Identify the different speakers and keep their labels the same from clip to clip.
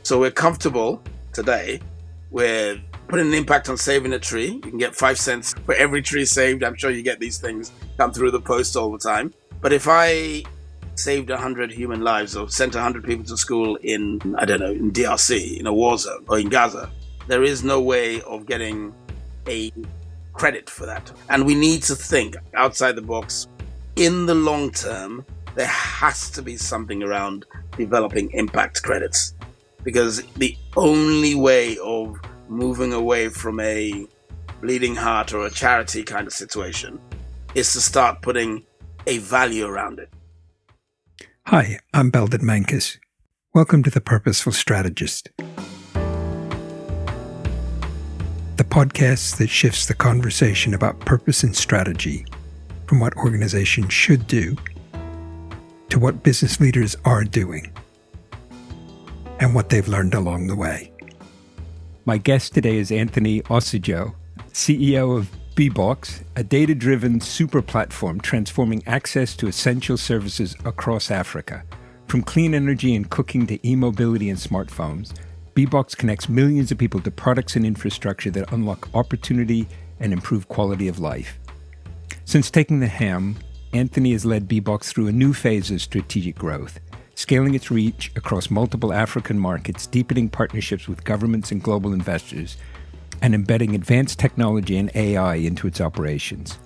Speaker 1: So we're comfortable today with putting an impact on saving a tree. You can get 5 cents for every tree saved. I'm sure you get these things come through the post all the time. But if I saved 100 human lives or sent 100 people to school in, I don't know, in DRC, in a war zone, or in Gaza, there is no way of getting a credit for that. And we need to think outside the box. In the long term, there has to be something around developing impact credits, because the only way of moving away from a bleeding heart or a charity kind of situation is to start putting a value around it.
Speaker 2: Hi, I'm Belden Menkus. Welcome to the Purposeful Strategist, the podcast that shifts the conversation about purpose and strategy from what organizations should do to what business leaders are doing and what they've learned along the way. My guest today is Anthony Osijo, CEO of Bboxx, a data-driven super platform transforming access to essential services across Africa. From clean energy and cooking to e-mobility and smartphones, Bboxx connects millions of people to products and infrastructure that unlock opportunity and improve quality of life. Since taking the helm, Anthony has led Bboxx through a new phase of strategic growth, scaling its reach across multiple African markets, deepening partnerships with governments and global investors, and embedding advanced technology and AI into its operations.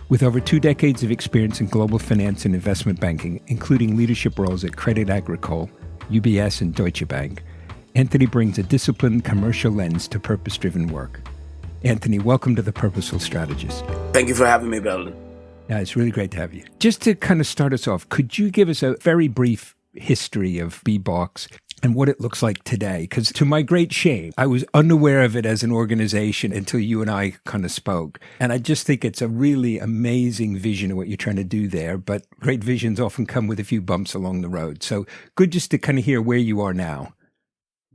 Speaker 2: With over 2 decades of experience in global finance and investment banking, including leadership roles at Crédit Agricole, UBS, and Deutsche Bank, Anthony brings a disciplined commercial lens to purpose-driven work. Anthony, welcome to the Purposeful Strategist.
Speaker 1: Thank you for having me, Belden.
Speaker 2: Yeah, it's really great to have you. Just to kind of start us off, could you give us a very brief history of Bboxx and what it looks like today? Because to my great shame, I was unaware of it as an organization until you and I kind of spoke. And I just think it's a really amazing vision of what you're trying to do there. But great visions often come with a few bumps along the road. So good just to kind of hear where you are now.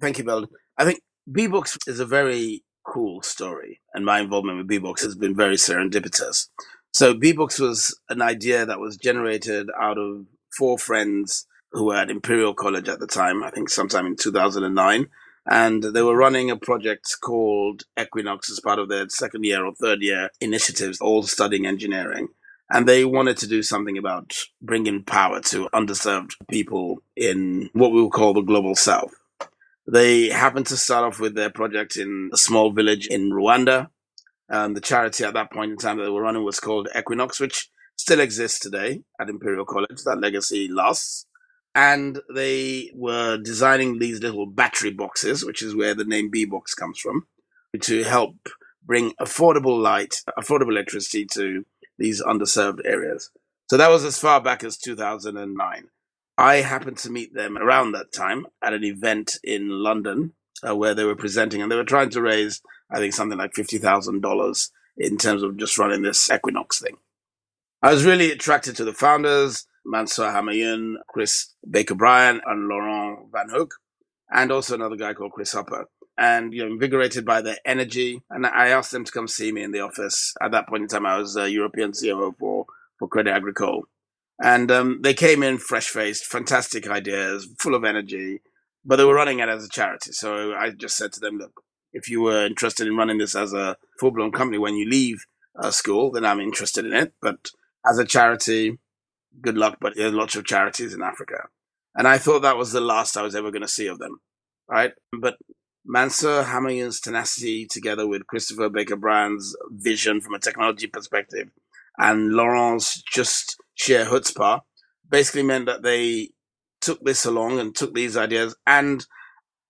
Speaker 1: Thank you, Belden. I think Bboxx is a very cool story, and my involvement with Bboxx has been very serendipitous. So Bboxx was an idea that was generated out of 4 friends who were at Imperial College at the time, I think sometime in 2009. And they were running a project called Equinox as part of their second year or third year initiatives, all studying engineering. And they wanted to do something about bringing power to underserved people in what we will call the global south. They happened to start off with their project in a small village in Rwanda. The charity at that point in time that they were running was called Equinox, which still exists today at Imperial College. That legacy lasts. And they were designing these little battery boxes, which is where the name Bboxx comes from, to help bring affordable light, affordable electricity to these underserved areas. So that was as far back as 2009. I happened to meet them around that time at an event in London where they were presenting, and they were trying to raise, I think, something like $50,000 in terms of just running this Equinox thing. I was really attracted to the founders, Mansour Hamayoun, Chris Baker-Bryan, and Laurent Van Hoek, and also another guy called Chris Hopper. And invigorated by their energy, and I asked them to come see me in the office. At that point in time, I was a European COO for Crédit Agricole. And they came in fresh-faced, fantastic ideas, full of energy, but they were running it as a charity. So I just said to them, look, if you were interested in running this as a full-blown company when you leave school, then I'm interested in it. But as a charity, good luck, but there's lots of charities in Africa. And I thought that was the last I was ever going to see of them, right? But Mansour Hamayoun's tenacity, together with Christopher Baker-Bryan's vision from a technology perspective, and Laurent's just sheer chutzpah, basically meant that they took this along and took these ideas and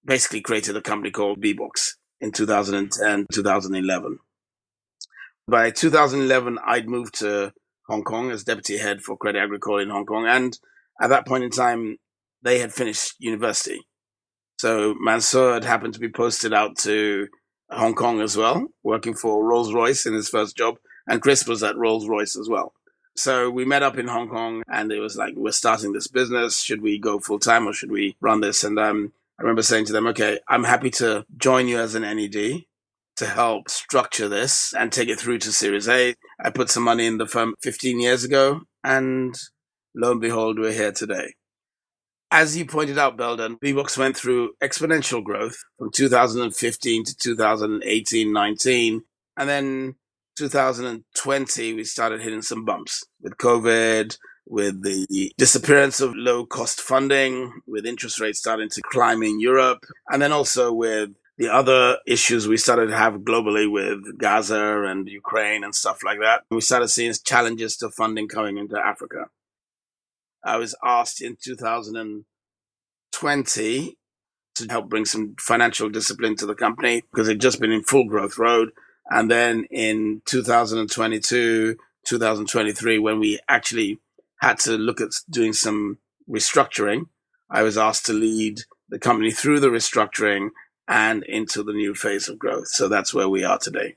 Speaker 1: basically created a company called Bboxx in 2010, 2011. By 2011, I'd moved to Hong Kong as deputy head for Crédit Agricole in Hong Kong. And at that point in time, they had finished university. So Mansour had happened to be posted out to Hong Kong as well, working for Rolls-Royce in his first job. And Chris was at Rolls-Royce as well. So we met up in Hong Kong, and it was like, we're starting this business. Should we go full-time or should we run this? And I remember saying to them, okay, I'm happy to join you as an NED to help structure this and take it through to Series A. I put some money in the firm 15 years ago, and lo and behold, we're here today. As you pointed out, Belden, Bboxx went through exponential growth from 2015 to 2018, 19. And then 2020, we started hitting some bumps with COVID, with the disappearance of low-cost funding, with interest rates starting to climb in Europe, and then also with the other issues we started to have globally with Gaza and Ukraine and stuff like that. We started seeing challenges to funding coming into Africa. I was asked in 2020 to help bring some financial discipline to the company because it'd just been in full growth road. And then in 2022, 2023, when we actually had to look at doing some restructuring, I was asked to lead the company through the restructuring and into the new phase of growth. So that's where we are today.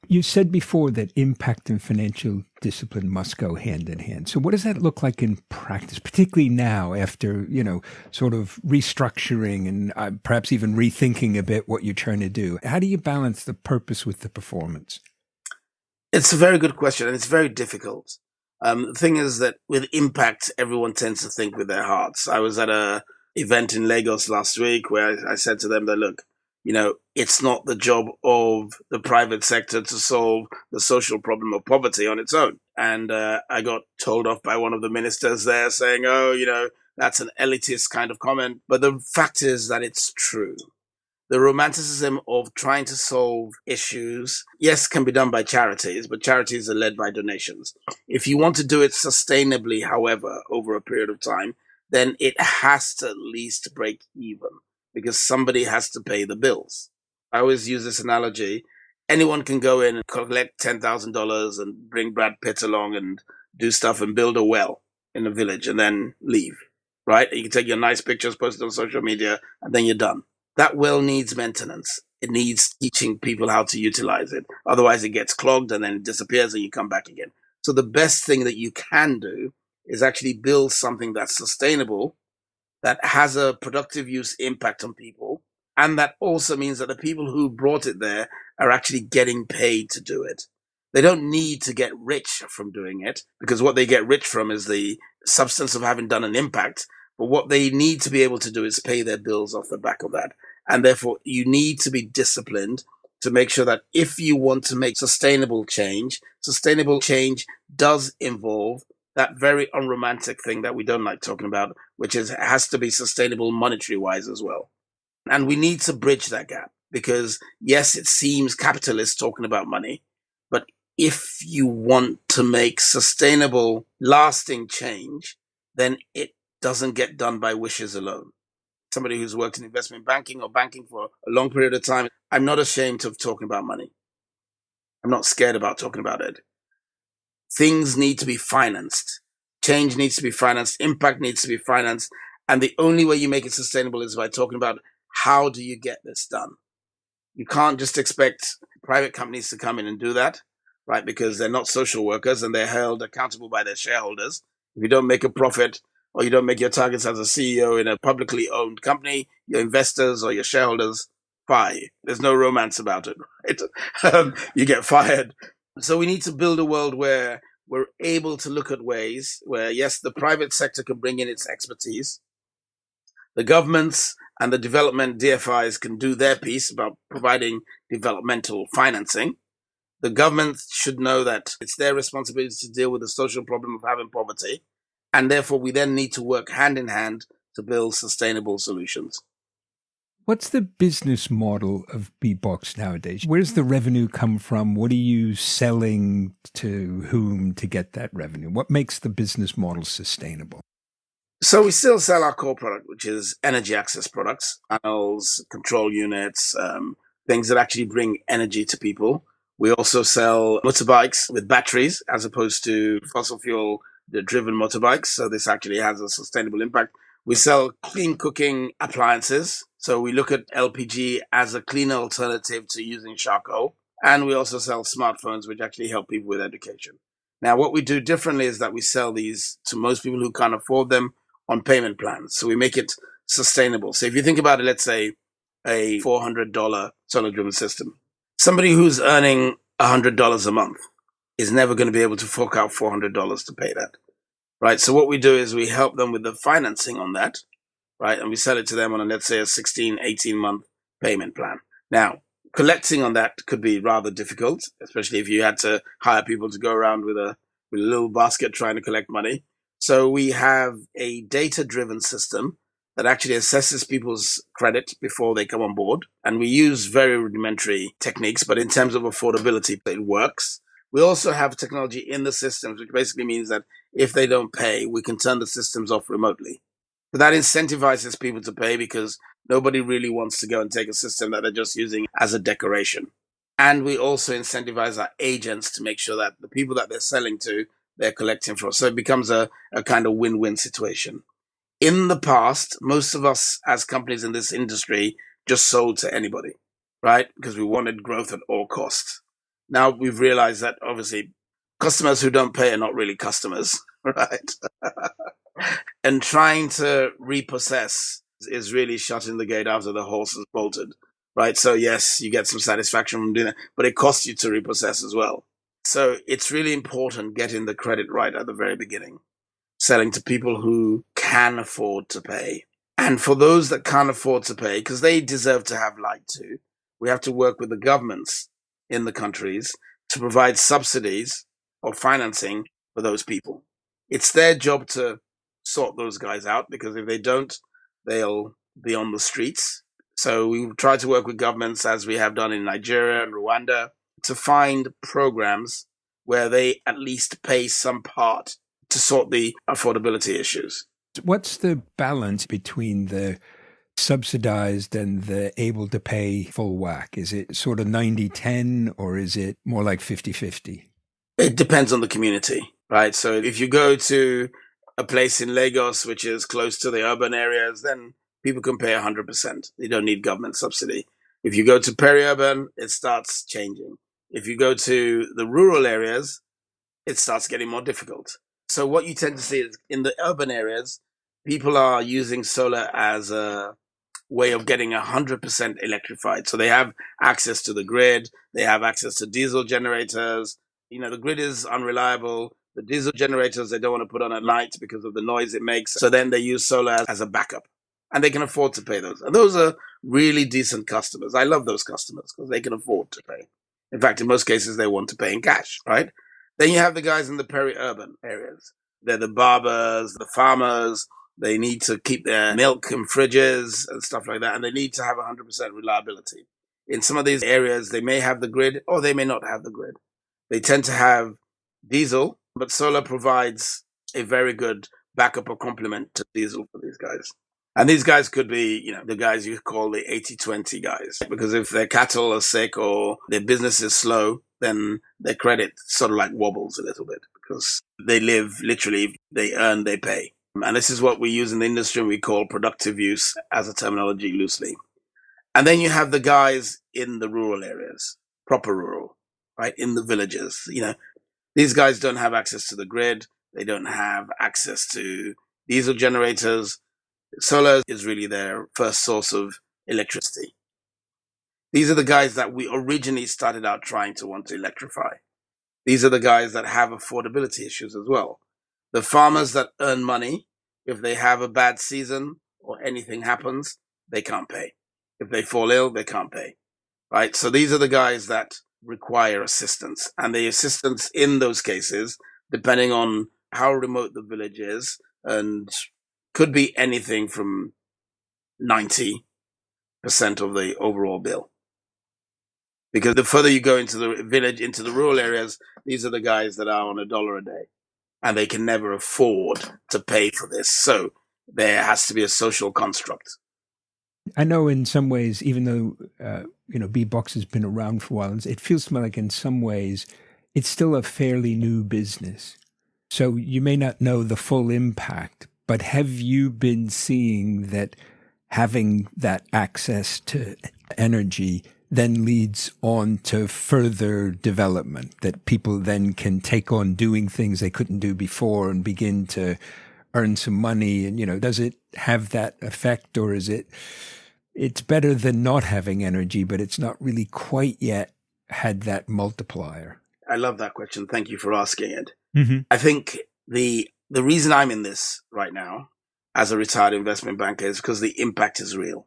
Speaker 2: You said before that impact and financial discipline must go hand in hand. So what does that look like in practice, particularly now after, sort of restructuring and perhaps even rethinking a bit what you're trying to do? How do you balance the purpose with the performance?
Speaker 1: It's a very good question, and it's very difficult. The thing is that with impact, everyone tends to think with their hearts. I was at a event in Lagos last week where I said to them that, look, it's not the job of the private sector to solve the social problem of poverty on its own. And I got told off by one of the ministers there saying, that's an elitist kind of comment. But the fact is that it's true. The romanticism of trying to solve issues, yes, can be done by charities, but charities are led by donations. If you want to do it sustainably, however, over a period of time, then it has to at least break even because somebody has to pay the bills. I always use this analogy. Anyone can go in and collect $10,000 and bring Brad Pitt along and do stuff and build a well in a village and then leave, right? You can take your nice pictures, post it on social media, and then you're done. That well needs maintenance. It needs teaching people how to utilize it. Otherwise, it gets clogged and then it disappears and you come back again. So the best thing that you can do is actually build something that's sustainable, that has a productive use impact on people, and that also means that the people who brought it there are actually getting paid to do it. They don't need to get rich from doing it, because what they get rich from is the substance of having done an impact. But what they need to be able to do is pay their bills off the back of that. And therefore, you need to be disciplined to make sure that if you want to make sustainable change does involve that very unromantic thing that we don't like talking about, which is it has to be sustainable monetary-wise as well. And we need to bridge that gap because, yes, it seems capitalist talking about money, but if you want to make sustainable, lasting change, then it doesn't get done by wishes alone. Somebody who's worked in investment banking or banking for a long period of time, I'm not ashamed of talking about money. I'm not scared about talking about it. Things need to be financed. Change needs to be financed. Impact needs to be financed. And the only way you make it sustainable is by talking about how do you get this done. You can't just expect private companies to come in and do that, right? Because they're not social workers and they're held accountable by their shareholders. If you don't make a profit or you don't make your targets as a CEO in a publicly owned company, your investors or your shareholders fire you. There's no romance about it, right? You get fired. So we need to build a world where we're able to look at ways where, yes, the private sector can bring in its expertise. The governments and the development DFIs can do their piece about providing developmental financing. The government should know that it's their responsibility to deal with the social problem of having poverty. And therefore, we then need to work hand in hand to build sustainable solutions.
Speaker 2: What's the business model of Bboxx nowadays? Where does the revenue come from? What are you selling to whom to get that revenue? What makes the business model sustainable?
Speaker 1: So we still sell our core product, which is energy access products, panels, control units, things that actually bring energy to people. We also sell motorbikes with batteries as opposed to fossil fuel driven motorbikes. So this actually has a sustainable impact. We sell clean cooking appliances. So we look at LPG as a cleaner alternative to using charcoal. And we also sell smartphones, which actually help people with education. Now, what we do differently is that we sell these to most people who can't afford them on payment plans. So we make it sustainable. So if you think about it, let's say a $400 solar-driven system. Somebody who's earning $100 a month is never going to be able to fork out $400 to pay that, right? So what we do is we help them with the financing on that. right? And we sell it to them on, let's say, a 16, 18-month payment plan. Now, collecting on that could be rather difficult, especially if you had to hire people to go around with a little basket trying to collect money. So we have a data-driven system that actually assesses people's credit before they come on board. And we use very rudimentary techniques, but in terms of affordability, it works. We also have technology in the systems, which basically means that if they don't pay, we can turn the systems off remotely. So that incentivizes people to pay because nobody really wants to go and take a system that they're just using as a decoration. And we also incentivize our agents to make sure that the people that they're selling to, they're collecting for. So it becomes a kind of win-win situation. In the past, most of us as companies in this industry just sold to anybody, right? Because we wanted growth at all costs. Now we've realized that obviously customers who don't pay are not really customers, right? And trying to repossess is really shutting the gate after the horse has bolted, right? So yes, you get some satisfaction from doing that, but it costs you to repossess as well. So it's really important getting the credit right at the very beginning, selling to people who can afford to pay. And for those that can't afford to pay, because they deserve to have lied to, we have to work with the governments in the countries to provide subsidies or financing for those people. It's their job to sort those guys out, because if they don't, they'll be on the streets. So we try to work with governments, as we have done in Nigeria and Rwanda, to find programs where they at least pay some part to sort the affordability issues.
Speaker 2: What's the balance between the subsidized and the able to pay full whack? Is it sort of 90-10 or is it more like 50-50?
Speaker 1: It depends on the community, right? So if you go to a place in Lagos, which is close to the urban areas, then people can pay 100%. They don't need government subsidy. If you go to peri-urban, it starts changing. If you go to the rural areas, it starts getting more difficult. So what you tend to see is in the urban areas, people are using solar as a way of getting 100% electrified. So they have access to the grid, they have access to diesel generators. You know, the grid is unreliable. The diesel generators, they don't want to put on at night because of the noise it makes. So then they use solar as a backup. And they can afford to pay those. And those are really decent customers. I love those customers because they can afford to pay. In fact, in most cases, they want to pay in cash, right? Then you have the guys in the peri-urban areas. They're the barbers, the farmers. They need to keep their milk in fridges and stuff like that. And they need to have 100% reliability. In some of these areas, they may have the grid or they may not have the grid. They tend to have diesel, but solar provides a very good backup or complement to diesel for these guys. And these guys could be, you know, the guys you call the 80-20 guys. Because if their cattle are sick or their business is slow, then their credit sort of like wobbles a little bit because they live literally, they earn, they pay. And this is what we use in the industry, we call productive use as a terminology loosely. And then you have the guys in the rural areas, proper rural, right, in the villages. You know, these guys don't have access to the grid. They don't have access to diesel generators. Solar is really their first source of electricity. These are the guys that we originally started out trying to want to electrify. These are the guys that have affordability issues as well. The farmers that earn money, if they have a bad season or anything happens, they can't pay. If they fall ill, they can't pay, right? So these are the guys that require assistance. And the assistance in those cases, depending on how remote the village is, and could be anything from 90% of the overall bill. Because the further you go into the village, into the rural areas, these are the guys that are on $1 a day. And they can never afford to pay for this. So there has to be a social construct.
Speaker 2: I know in some ways, even though, Bboxx has been around for a while, it feels to me like in some ways it's still a fairly new business. So you may not know the full impact, but have you been seeing that having that access to energy then leads on to further development, that people then can take on doing things they couldn't do before and begin to earn some money? And, does it have that effect, or is it's better than not having energy, but it's not really quite yet had that multiplier?
Speaker 1: I love that question. Thank you for asking it.
Speaker 2: Mm-hmm.
Speaker 1: I think the reason I'm in this right now, as a retired investment banker is because the impact is real,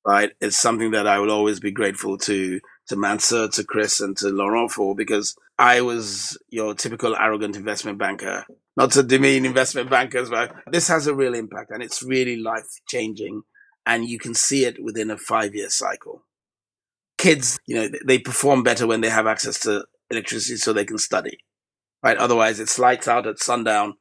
Speaker 1: right? It's something that I will always be grateful to Mansur, to Chris, and to Laurent for, because I was your typical arrogant investment banker. Not to demean investment bankers, but this has a real impact and it's really life changing. And you can see it within a 5-year cycle. Kids, they perform better when they have access to electricity so they can study, right? Otherwise, it's lights out at sundown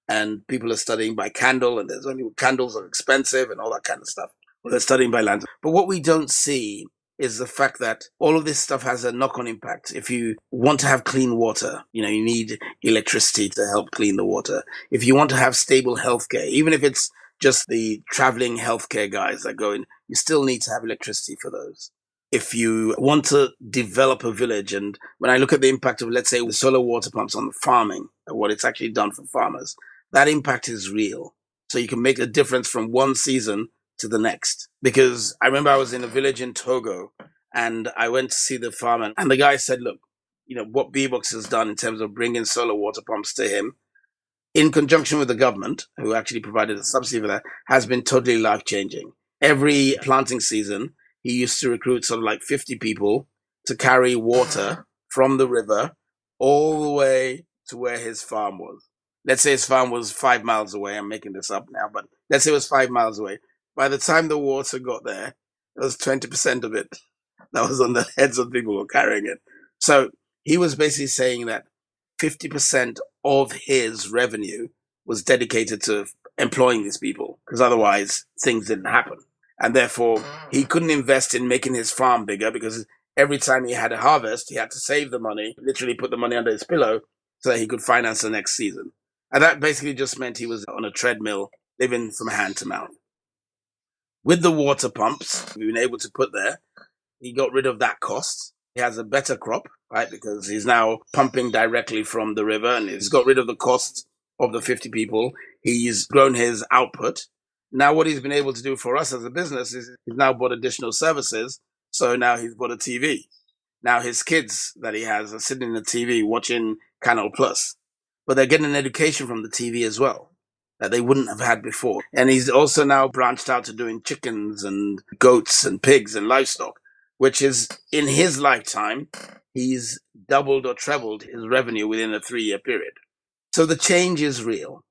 Speaker 1: and people are studying by candle, and there's only candles are expensive and all that kind of stuff. Well, they're studying by lantern. But what we don't see is the fact that all of this stuff has a knock-on impact. If you want to have clean water, you need electricity to help clean the water. If you want to have stable healthcare, even if it's just the traveling healthcare guys that go in, you still need to have electricity for those. If you want to develop a village, and when I look at the impact of, let's say, the solar water pumps on the farming, what it's actually done for farmers, that impact is real. So you can make a difference from one season to the next. Because I remember I was in a village in Togo and I went to see the farmer, and the guy said, look, what Bboxx has done in terms of bringing solar water pumps to him in conjunction with the government, who actually provided a subsidy for that, has been totally life-changing. Every planting season, he used to recruit sort of like 50 people to carry water from the river all the way to where his farm was. Let's say his farm was 5 miles away. I'm making this up now, but let's say it was 5 miles away. By the time the water got there, it was 20% of it that was on the heads of people who were carrying it. So he was basically saying that 50% of his revenue was dedicated to employing these people, because otherwise things didn't happen. And therefore, he couldn't invest in making his farm bigger, because every time he had a harvest, he had to save the money, literally put the money under his pillow so that he could finance the next season. And that basically just meant he was on a treadmill, living from hand to mouth. With the water pumps we've been able to put there, he got rid of that cost. He has a better crop, right? Because he's now pumping directly from the river, and he's got rid of the cost of the 50 people. He's grown his output. Now what he's been able to do for us as a business is he's now bought additional services. So now he's bought a TV. Now his kids that he has are sitting in the TV watching Canal Plus, but they're getting an education from the TV as well that they wouldn't have had before. And he's also now branched out to doing chickens and goats and pigs and livestock, which is, in his lifetime, he's doubled or trebled his revenue within a 3-year period. So the change is real.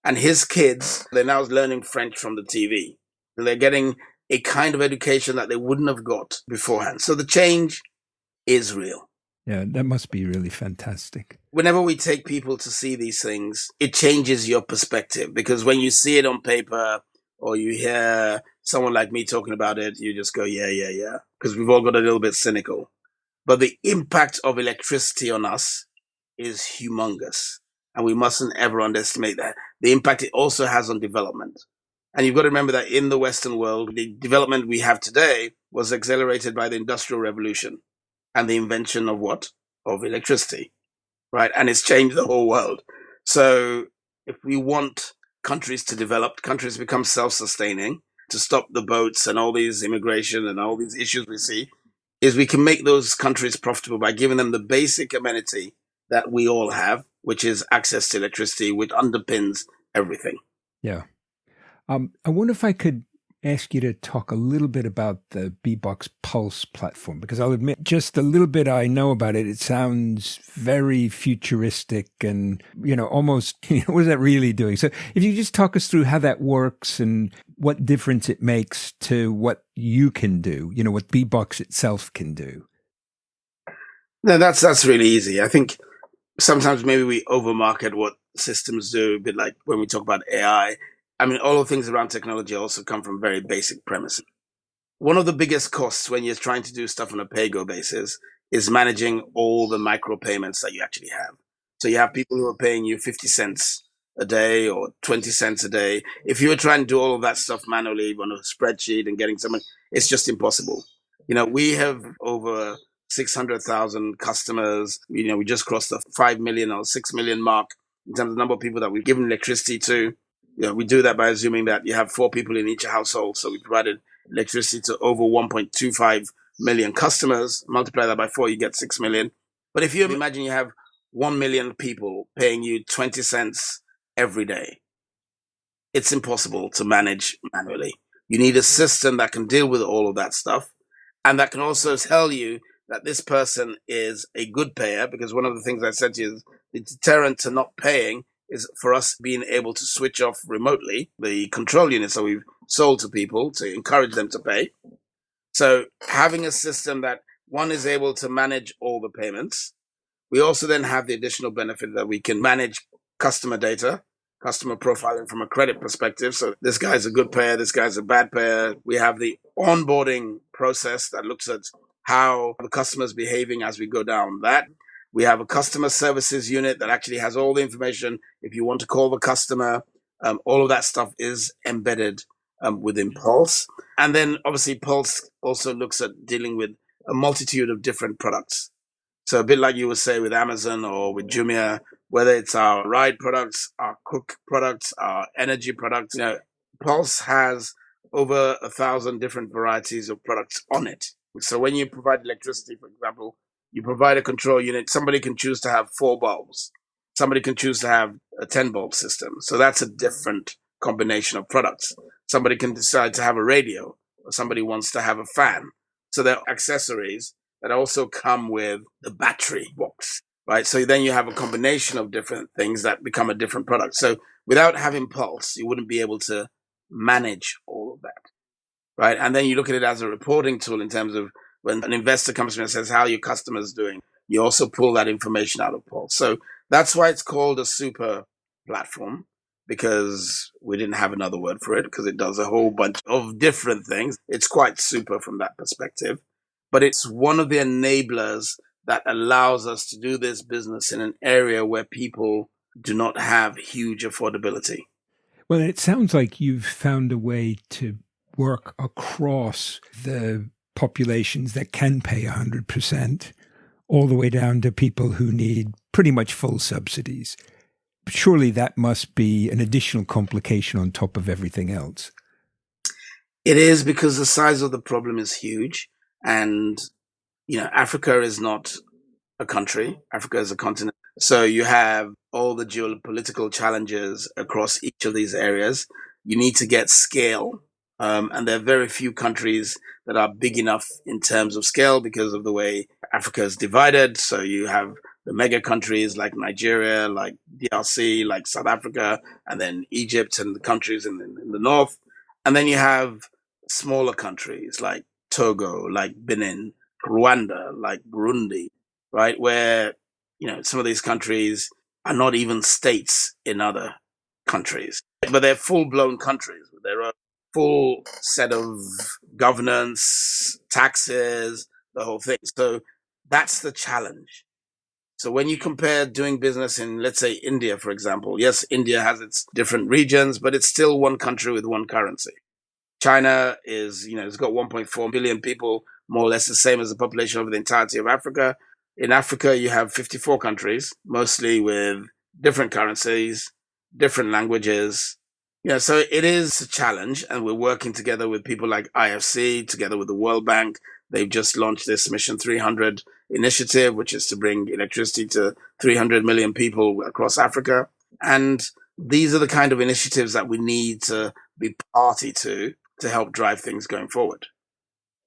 Speaker 1: And his kids, they're now learning French from the TV. And they're getting a kind of education that they wouldn't have got beforehand. So the change is real.
Speaker 2: Yeah, that must be really fantastic.
Speaker 1: Whenever we take people to see these things, it changes your perspective, because when you see it on paper or you hear someone like me talking about it, you just go, yeah, because we've all got a little bit cynical. But the impact of electricity on us is humongous, and we mustn't ever underestimate that. The impact it also has on development. And you've got to remember that in the Western world, the development we have today was accelerated by the Industrial Revolution and the invention of what? Of electricity, right? And it's changed the whole world. So if we want countries to develop, countries become self-sustaining, to stop the boats and all these immigration and all these issues we see, is we can make those countries profitable by giving them the basic amenity that we all have, which is access to electricity, which underpins everything.
Speaker 2: Yeah. I wonder if I could ask you to talk a little bit about the Bboxx Pulse platform, because I'll admit just a little bit I know about it. It sounds very futuristic and, almost, what is that really doing? So if you just talk us through how that works and what difference it makes to what you can do, what Bboxx itself can do.
Speaker 1: No, that's really easy. I think sometimes maybe we overmarket what systems do, a bit like when we talk about AI. I mean, all the things around technology also come from very basic premises. One of the biggest costs when you're trying to do stuff on a pay-go basis is managing all the micropayments that you actually have. So you have people who are paying you 50 cents a day or 20 cents a day. If you were trying to do all of that stuff manually on a spreadsheet and getting someone, it's just impossible. We have over 600,000 customers. We just crossed the 5 million or 6 million mark in terms of the number of people that we've given electricity to. We do that by assuming that you have 4 people in each household. So we provided electricity to over 1.25 million customers. Multiply that by 4, you get 6 million. But if you imagine you have 1 million people paying you 20 cents every day, it's impossible to manage manually. You need a system that can deal with all of that stuff and that can also tell you that this person is a good payer, because one of the things I said to you is the deterrent to not paying is for us being able to switch off remotely the control units that we've sold to people to encourage them to pay. So having a system that one is able to manage all the payments. We also then have the additional benefit that we can manage customer data, customer profiling from a credit perspective. So this guy's a good payer, this guy's a bad payer. We have the onboarding process that looks at how the customer is behaving as we go down that. We have a customer services unit that actually has all the information. If you want to call the customer, all of that stuff is embedded within Pulse. And then obviously Pulse also looks at dealing with a multitude of different products. So a bit like you would say with Amazon or with Jumia, whether it's our ride products, our cook products, our energy products, Pulse has over 1,000 different varieties of products on it. So when you provide electricity, for example, you provide a control unit, somebody can choose to have 4 bulbs. Somebody can choose to have a 10 bulb system. So that's a different combination of products. Somebody can decide to have a radio, or somebody wants to have a fan. So there are accessories that also come with the battery box, right? So then you have a combination of different things that become a different product. So without having Pulse, you wouldn't be able to manage all of that, right? And then you look at it as a reporting tool in terms of when an investor comes to me and says, how are your customers doing? You also pull that information out of Pulse. So that's why it's called a super platform, because we didn't have another word for it, because it does a whole bunch of different things. It's quite super from that perspective. But it's one of the enablers that allows us to do this business in an area where people do not have huge affordability.
Speaker 2: Well, it sounds like you've found a way to work across the populations that can pay 100%, all the way down to people who need pretty much full subsidies. Surely that must be an additional complication on top of everything else.
Speaker 1: It is, because the size of the problem is huge. And, Africa is not a country. Africa is a continent. So you have all the geopolitical challenges across each of these areas. You need to get scale. And there are very few countries that are big enough in terms of scale because of the way Africa is divided. So you have the mega countries like Nigeria, like DRC, like South Africa, and then Egypt and the countries in the north. And then you have smaller countries like Togo, like Benin, Rwanda, like Burundi, right? Where, some of these countries are not even states in other countries, but they're full blown countries with their own full set of governance, taxes, the whole thing. So that's the challenge. So when you compare doing business in, let's say, India, for example, yes, India has its different regions, but it's still one country with one currency. China is, it's got 1.4 billion people, more or less the same as the population of the entirety of Africa. In Africa, you have 54 countries, mostly with different currencies, different languages. So it is a challenge, and we're working together with people like IFC, together with the World Bank. They've just launched this Mission 300 initiative, which is to bring electricity to 300 million people across Africa. And these are the kind of initiatives that we need to be party to help drive things going forward.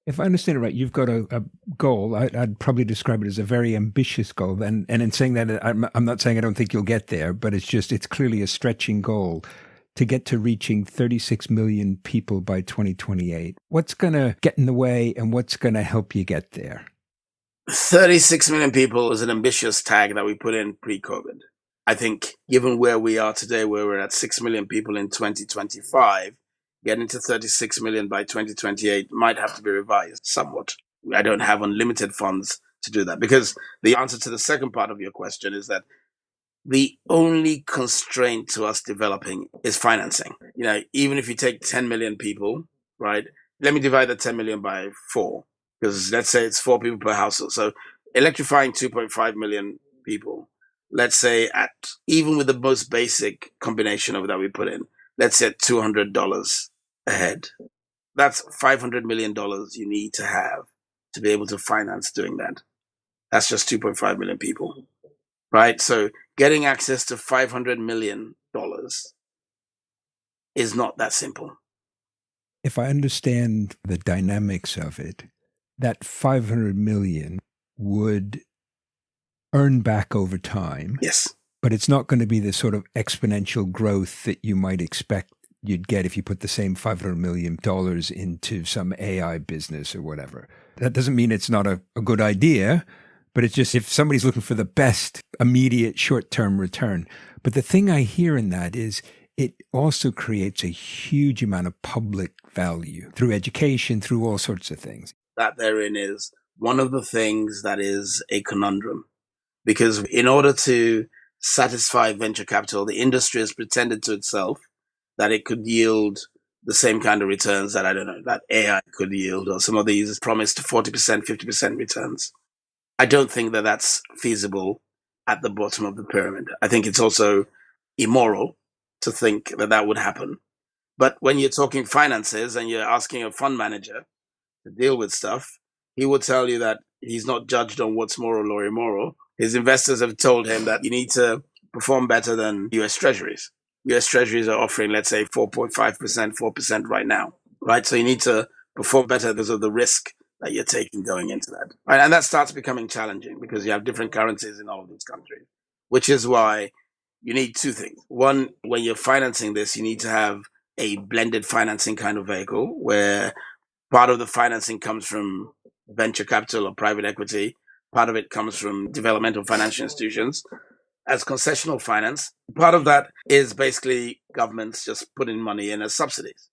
Speaker 2: If I understand it right, you've got a goal. I'd probably describe it as a very ambitious goal. And in saying that, I'm not saying I don't think you'll get there, but it's clearly a stretching goal to get to reaching 36 million people by 2028. What's going to get in the way, and what's going to help you get there?
Speaker 1: 36 million people is an ambitious tag that we put in pre-COVID. I think given where we are today, where we're at 6 million people in 2025, getting to 36 million by 2028 might have to be revised somewhat. I don't have unlimited funds to do that, because the answer to the second part of your question is that the only constraint to us developing is financing. Even if you take 10 million people, right? Let me divide the 10 million by 4, because let's say it's 4 people per household. So electrifying 2.5 million people, let's say even with the most basic combination of that we put in, let's say $200 a head. That's $500 million you need to have to be able to finance doing that. That's just 2.5 million people, right? So getting access to $500 million is not that simple.
Speaker 2: If I understand the dynamics of it, that 500 million would earn back over time.
Speaker 1: Yes.
Speaker 2: But it's not going to be the sort of exponential growth that you might expect you'd get if you put the same $500 million into some AI business or whatever. That doesn't mean it's not a good idea, but it's just if somebody's looking for the best immediate short-term return. But the thing I hear in that is it also creates a huge amount of public value through education, through all sorts of things.
Speaker 1: That therein is one of the things that is a conundrum. Because in order to satisfy venture capital, the industry has pretended to itself that it could yield the same kind of returns that, I don't know, that AI could yield, or some of these promised 40%, 50% returns. I don't think that that's feasible at the bottom of the pyramid. I think it's also immoral to think that that would happen. But when you're talking finances and you're asking a fund manager to deal with stuff, he will tell you that he's not judged on what's moral or immoral. His investors have told him that you need to perform better than US Treasuries. US Treasuries are offering, let's say, 4.5%, 4% right now, right? So you need to perform better because of the risk that you're taking going into that. Right? And that starts becoming challenging because you have different currencies in all of these countries, which is why you need two things. One, when you're financing this, you need to have a blended financing kind of vehicle where part of the financing comes from venture capital or private equity. Part of it comes from developmental financial institutions as concessional finance. Part of that is basically governments just putting money in as subsidies.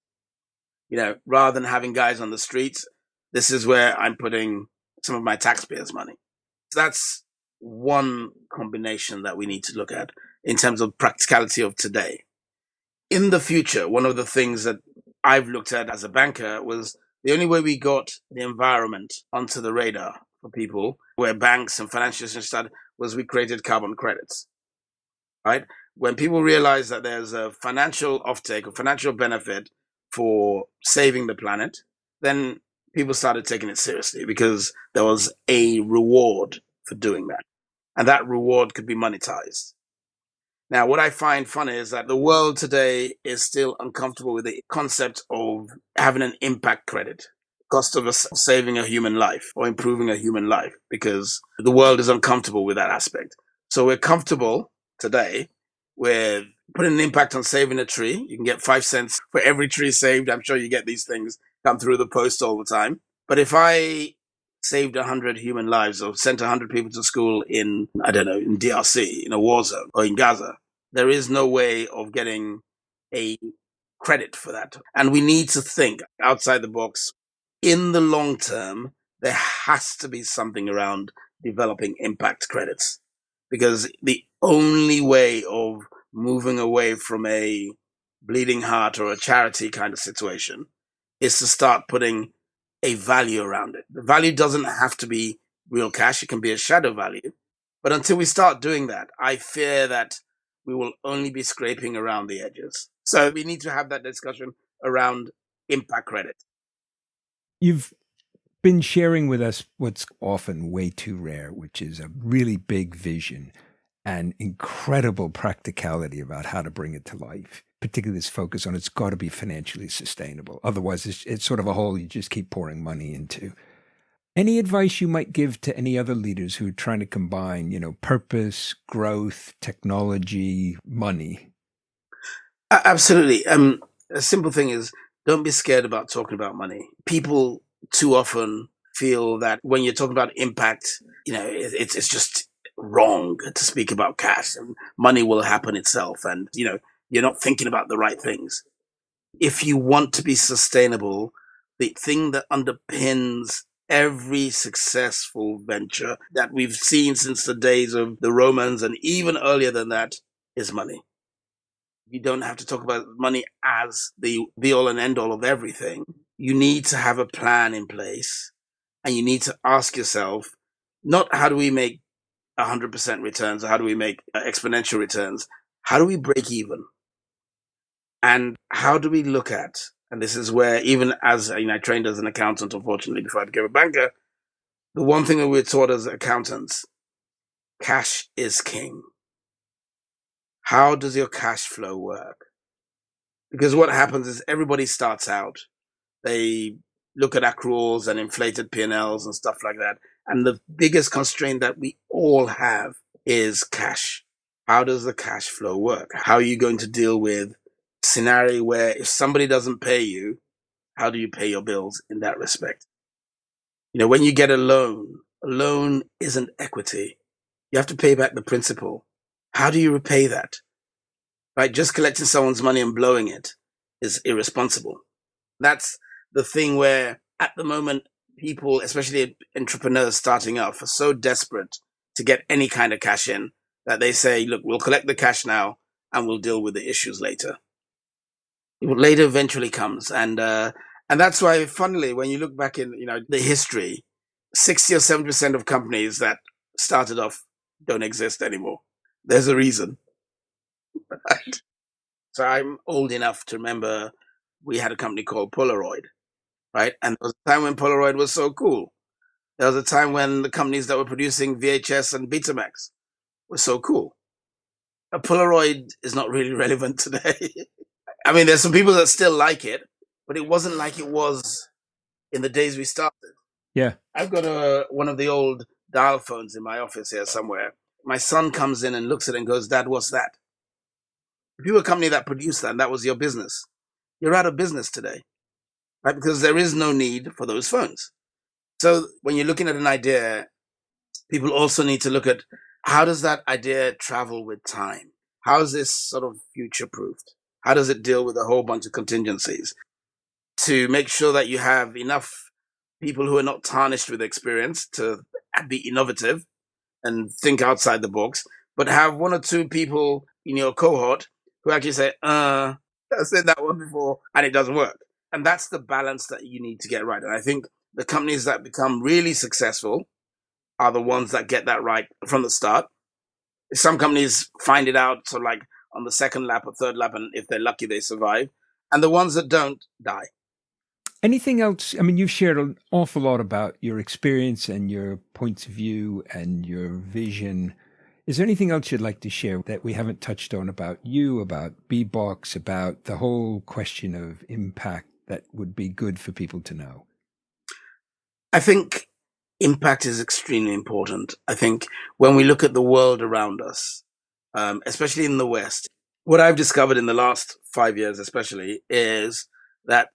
Speaker 1: Rather than having guys on the streets, this is where I'm putting some of my taxpayers' money. So that's one combination that we need to look at in terms of practicality of today. In the future, one of the things that I've looked at as a banker was the only way we got the environment onto the radar for people, where banks and financial institutions started, was we created carbon credits, right? When people realized that there's a financial offtake or financial benefit for saving the planet, then people started taking it seriously because there was a reward for doing that. And that reward could be monetized. Now, what I find funny is that the world today is still uncomfortable with the concept of having an impact credit, cost of saving a human life or improving a human life, because the world is uncomfortable with that aspect. So we're comfortable today with putting an impact on saving a tree. You can get 5 cents for every tree saved. I'm sure you get these things come through the post all the time. But if I saved 100 human lives or sent 100 people to school in, I don't know, in DRC, in a war zone, or in Gaza, there is no way of getting a credit for that. And we need to think outside the box. In the long term, there has to be something around developing impact credits, because the only way of moving away from a bleeding heart or a charity kind of situation is to start putting a value around it. The value doesn't have to be real cash. It can be a shadow value. But until we start doing that, I fear that we will only be scraping around the edges. So we need to have that discussion around impact credit.
Speaker 2: You've been sharing with us what's often way too rare, which is a really big vision and incredible practicality about how to bring it to life, particularly this focus on it's got to be financially sustainable. Otherwise, it's sort of a hole you just keep pouring money into. Any advice you might give to any other leaders who are trying to combine, purpose, growth, technology, money?
Speaker 1: Absolutely. A simple thing is, don't be scared about talking about money. People too often feel that when you're talking about impact, it's just wrong to speak about cash and money will happen itself. And, you're not thinking about the right things. If you want to be sustainable, the thing that underpins every successful venture that we've seen since the days of the Romans and even earlier than that is money. You don't have to talk about money as the be all and end all of everything. You need to have a plan in place, and you need to ask yourself, not how do we make 100% returns or how do we make exponential returns? How do we break even? And how do we look at, and this is where even as I trained as an accountant, unfortunately, before I became a banker, the one thing that we're taught as accountants, cash is king. How does your cash flow work? Because what happens is everybody starts out, they look at accruals and inflated P&Ls and stuff like that. And the biggest constraint that we all have is cash. How does the cash flow work? How are you going to deal with a scenario where if somebody doesn't pay you, how do you pay your bills in that respect? When you get a loan isn't equity. You have to pay back the principal. How do you repay that? Right? Just collecting someone's money and blowing it is irresponsible. That's the thing where at the moment, people, especially entrepreneurs starting out, are so desperate to get any kind of cash in that they say, look, we'll collect the cash now and we'll deal with the issues later. Later eventually comes. And that's why, funnily, when you look back in the history, 60 or 70% of companies that started off don't exist anymore. There's a reason. Right? So I'm old enough to remember we had a company called Polaroid, right? And there was a time when Polaroid was so cool. There was a time when the companies that were producing VHS and Betamax were so cool. A Polaroid is not really relevant today. I mean, there's some people that still like it, but it wasn't like it was in the days we started.
Speaker 2: Yeah.
Speaker 1: I've got one of the old dial phones in my office here somewhere. My son comes in and looks at it and goes, Dad, what's that? If you were a company that produced that and that was your business, you're out of business today, right? Because there is no need for those phones. So when you're looking at an idea, people also need to look at how does that idea travel with time? How is this sort of future-proofed? How does it deal with a whole bunch of contingencies to make sure that you have enough people who are not tarnished with experience to be innovative and think outside the box, but have one or two people in your cohort who actually say, I said that one before and it doesn't work. And that's the balance that you need to get right. And I think the companies that become really successful are the ones that get that right from the start. Some companies find it out sort of like on the second lap or third lap, and if they're lucky, they survive. And the ones that don't die.
Speaker 2: Anything else? I mean, you've shared an awful lot about your experience and your points of view and your vision. Is there anything else you'd like to share that we haven't touched on about you, about Bboxx, about the whole question of impact that would be good for people to know?
Speaker 1: I think impact is extremely important. I think when we look at the world around us, especially in the West, what I've discovered in the last 5 years especially is that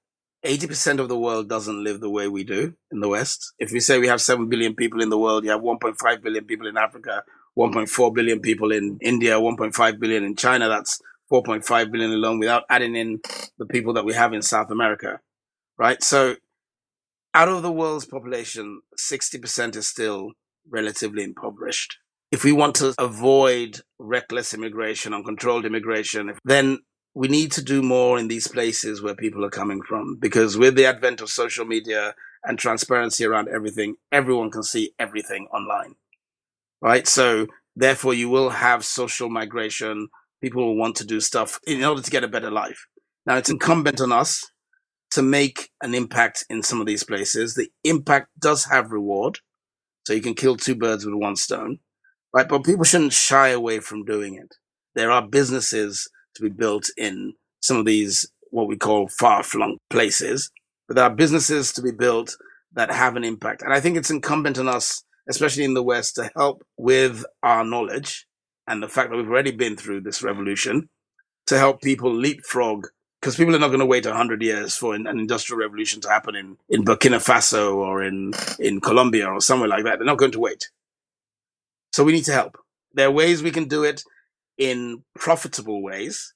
Speaker 1: 80% of the world doesn't live the way we do in the West. If we say we have 7 billion people in the world, you have 1.5 billion people in Africa, 1.4 billion people in India, 1.5 billion in China. That's 4.5 billion alone without adding in the people that we have in South America, right? So out of the world's population, 60% is still relatively impoverished. If we want to avoid reckless immigration, uncontrolled immigration, then we need to do more in these places where people are coming from. Because with the advent of social media and transparency around everything, everyone can see everything online, right? So therefore, you will have social migration. People will want to do stuff in order to get a better life. Now, it's incumbent on us to make an impact in some of these places. The impact does have reward. So you can kill two birds with one stone, right? But people shouldn't shy away from doing it. There are businesses to be built in some of these, what we call far-flung places, but there are businesses to be built that have an impact. And I think it's incumbent on us, especially in the West, to help with our knowledge and the fact that we've already been through this revolution to help people leapfrog, because people are not going to wait 100 years for an industrial revolution to happen in Burkina Faso or in Colombia or somewhere like that. They're not going to wait. So we need to help. There are ways we can do it in profitable ways,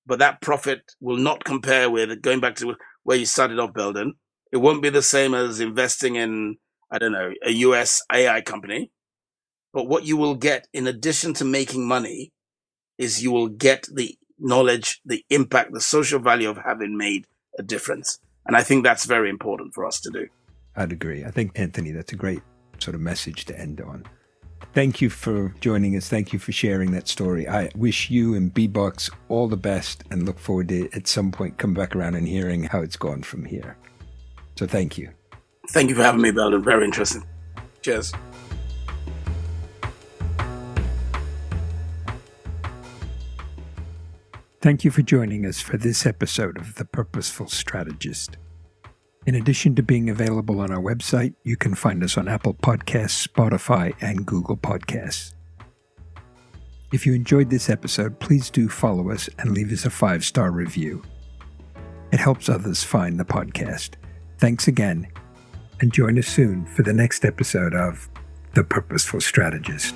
Speaker 1: but that profit will not compare with, going back to where you started off, Belden, it won't be the same as investing in, I don't know, a US AI company. But what you will get in addition to making money is you will get the knowledge, the impact, the social value of having made a difference. And I think that's very important for us to do.
Speaker 2: I'd agree. I think, Anthony, that's a great sort of message to end on. Thank you for joining us. Thank you for sharing that story. I wish you and Bboxx all the best and look forward to at some point come back around and hearing how it's gone from here. So thank you.
Speaker 1: Thank you for having me, Belden. Very interesting. Cheers.
Speaker 2: Thank you for joining us for this episode of The Purposeful Strategist. In addition to being available on our website, you can find us on Apple Podcasts, Spotify, and Google Podcasts. If you enjoyed this episode, please do follow us and leave us a 5-star review. It helps others find the podcast. Thanks again, and join us soon for the next episode of The Purposeful Strategist.